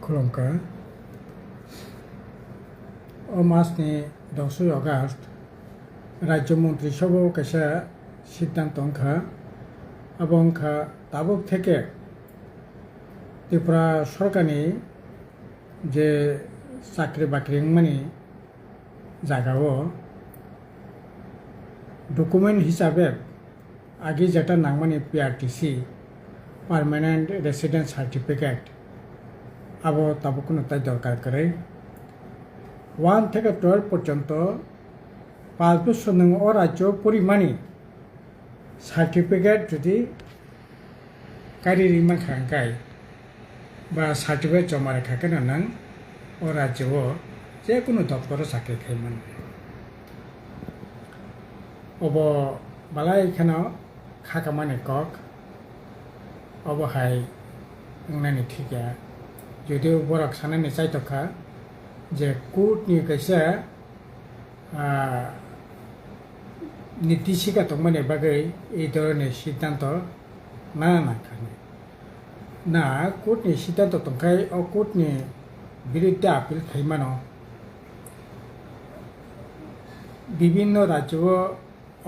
खुलुमखो o masni 10 August রাজ্য মন্ত্রিসভা কাছে সিদ্ধান্ত অঙ্কা এবং তাবক থেকে ত্রিপুরা সরকারনি যে চাকরি বাকরি মানে জায়গাও ডকুমেন্ট হিসাবে আগে যেটা নাংমানি পিআরটিসি পার্মানেন্ট রেসিডেন্ট সার্টিফিকেট আবো তাবো কোনো তাই দরকার করে 1 থেকে 12 পর্যন্ত 5 বছর নং ও রাজ্য পরিমাণে সার্টিফিকেট যদি কারি রিমান খাঙ্কাই বা সার্টিফিকেট জমা রেখাকে নাং ও রাজ্য যে কোনো দপ্তর চাকরি খাইমান অব বালাই এখানে খাকামানে কক অবহাই নানি ঠিকা যদিও বরক সানানি চাইতকা যে কোর্টনি কাছে নির্দেশিকা মানে বাগৈ এই ধরনের সিদ্ধান্ত না খানে না কোর্টনি সিদ্ধান্ত তংখাই ও কোর্টনি বিরুদ্ধে আপিল খাইমানো বিভিন্ন রাজ্য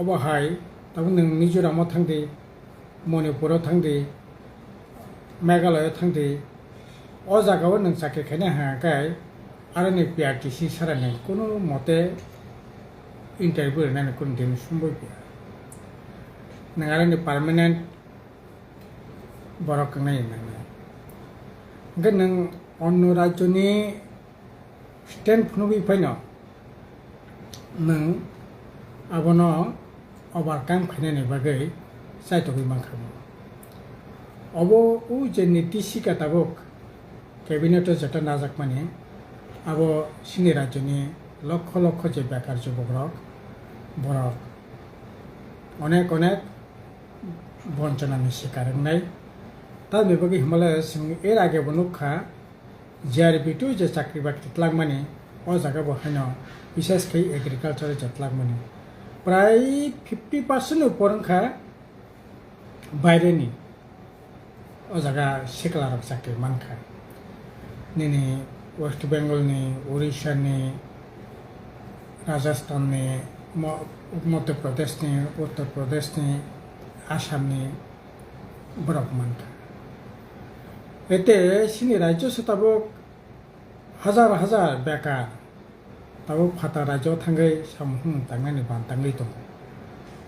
অবহাই তখন নों মিজোরামও थांदे मणिपुराव थांदे मेघालयाव थांदे अ जागायाव नों साख्रि खायनो हायाखै आरो नै पिआरटिसि सारानो कोनो मते इन्टारभिउ होनानै कोनो दिन सम्भव गैया नों आरो नै पार्मानेन्ट बरक नायो ओंखाय नों अन्य राज्यनि स्टेन्ड फुनुबि फैनो नों आबनो ओभारकाम खायनायनि बागै जायतगै मानखामो अब उ जे निर्देशिका ताबक कैबिनेटआव जेटा नाजाक माने अब सिनि राज्यनि लक्ष लक्ष जे बेकार जुबक रक बरक अनेक बंचनानि शिकार होनाय दा बेबागै हिमालय सिं एर आगे बनुखा जिआरबि2 जे चाकरि बाकरि तलाक माने अ जागा बहायनो विशेषकै एग्रिकालचार जतलाक माने प्राय 50% उपरखा बायरेनि अ जागा सिकलारक चाकरि मानखा निनि वेस्ट बेंगलनि उड़ीसानि राजस्थाननि मध्य प्रदेशनि उत्तर प्रदेशनि आसामनि बरक मानखा एते सिनि राज्य सताबक हाजार हाजार बेकार ताबो फाता राज्य थांगै सामहुं थांनानै बानतांगै दं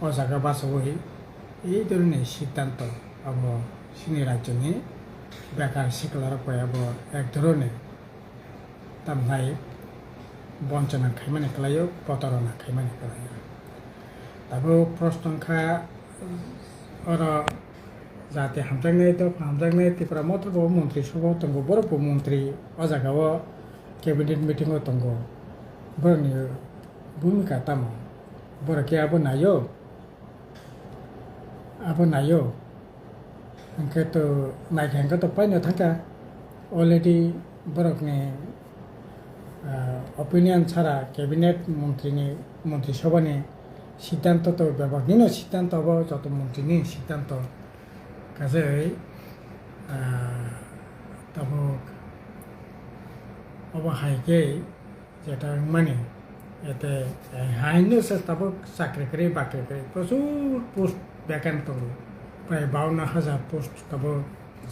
अ जागा बासवै এই ধরনের সিদ্ধান্ত अब सिनि राज्यनि बेकार सिकलारक अब एक धरনের तामहाय बंचना खायमाने खालायो प्रतारना खायमाने खालायो दाबो प्रश्नखा और जाहाथे हामजांनाय त्रिपुरा मथ्रबो मन्त्रि सभा दंग बरबो मन्त्रि अ जागाव केबिनेट मिटिंआव दंग बरनि भूमिका ताम बरके अब नायो ओंखाय तो नायखांखा तो पाइनो थांखा अलरेडी बरकनि ओपिनियन सारा कैबिनेट मन्त्रि सभानि सिद्धांत तो बेबागनिनो सिद्धांत अब जत मन्त्रिनि सिद्धांत काजै तब अब हाइके जेटा माने एते हाइनो से तब चाकरि करे बाकरि करे प्रचुर पोस्ट वैकेंट दं प्राय 52,000 पोस्ट तब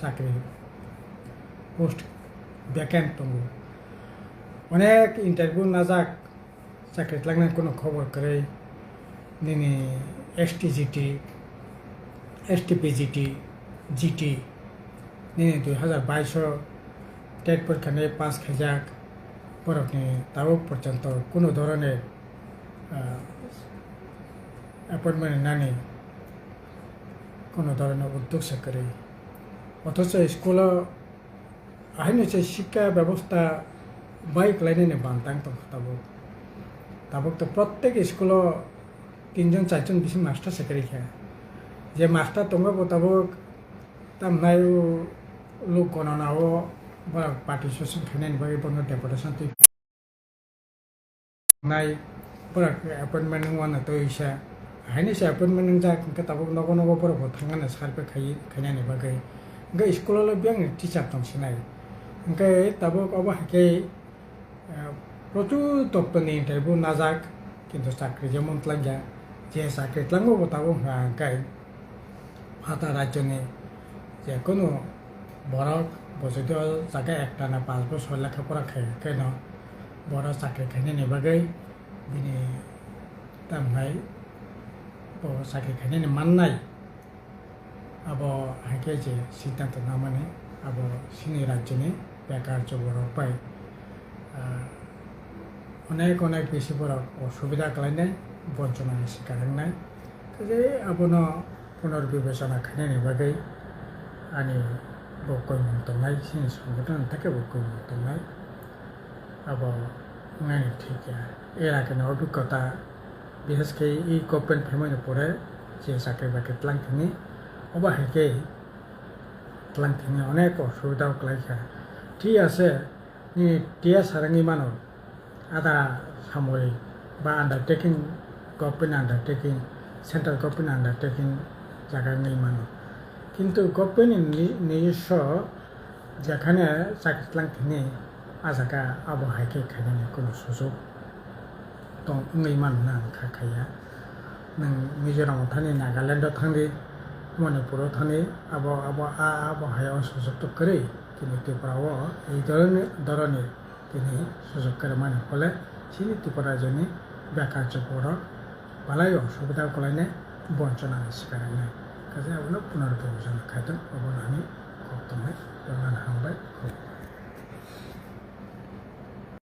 चाकरि पोस्ट वैकेंट दं अनेक इंटरभिउ नाजाक चाकरि लांनाय कोनो खबर करे निनि एसटीजीटी एसटीपीजीटी जीटी निनि 2022 टेट परीक्षा पास खायजाक बरकनि ताबो पर्यन्त कोनो धरনের अपॉइंटमेंट नानि কোনো ধরনের উদ্যোগ করে অথচ স্কুল আহিনো শিক্ষা ব্যবস্থা বাইক লাইনে বান্তাং তাবক তো প্রত্যেক স্কুল 3জন 4জন বেশি মাস্টার চাকরি খায় যে মাস্টার দंगाबो তাবক তামনাই লোক গণনাও বা পার্টিসিপেশন খাইनायनि बागै बनो डेपुटेशन नाय बरक अपॉइंटमेंट वाना तो इसा हाइनोसै अपॉइंटमेंट जा ताबक नगो नगो बरक थांगानो सारबो खायनायनि बागै ओंखाय स्कुलावल' बे आंनि teacher दंसिनाय Hingke tabuk abo hingke প্রচুর তপ্তনি ইন্টারভিউ না যাক কিন্তু চাকরি যেমন tlangja যে চাকরি tlangbo tabuk hingkai hata রাজ্যনে যে কোনো বড় বছর জায়গায় একটা না 5 বছর লেখাপড়া কেন বড় চাকরি খাইনি বাগৈ বিনি তামনাই চাকরি খাইনি মাননাই আবো হাইকে যে সিদ্ধান্ত না মানে আবো সিনি রাজ্যনে বেকার বড় পাই অনেক অনেক বেশি বড় অসুবিধা খালাইনাই বঞ্চনার শিকার হংনাই যে আবনো পুনর্বিবেচনা খাইনি বাগৈ ani bokoi mongtongnai sini সংগঠন থেকে bokoi mongtongnai abo ngani thikya era kene অভিজ্ঞতা বিশেষ করে এই গভর্নমেন্ট ফেমাইনে পরে যে চাকরি বাকরি tlangthini oba heke tlangthini অনেক অসুবিধা খালাইখা ঠিক আছে নি টিয়া সারাঙ্গি মানো আদা সামরিক বা undertaking government undertaking central government undertaking জায়গায় মানো কিন্তু গভর্নমেন্ট নিজস্ব যেখানে চাকরি tlangthini আজাকা আবো হাইকে খাইনি কোনো সুযোগ দं मान खाया नों मिजोरामाव थानि नागालेण्डआव थांनि मणिपुराव थानि आबो हायाव सुजुग तो करे কিন্তু ত্রিপুরাও এই ধরনের তিনি সুযোগ করে মানে ফলে সেই ত্রিপুরার জন্য বেকার বড় বালাই অসুবিধা কলাইনে বঞ্চনার শিকার নাই কাজে আপনার পুনর্বিবেচনা খাইতেন অবনানি করতে হয় হামবাই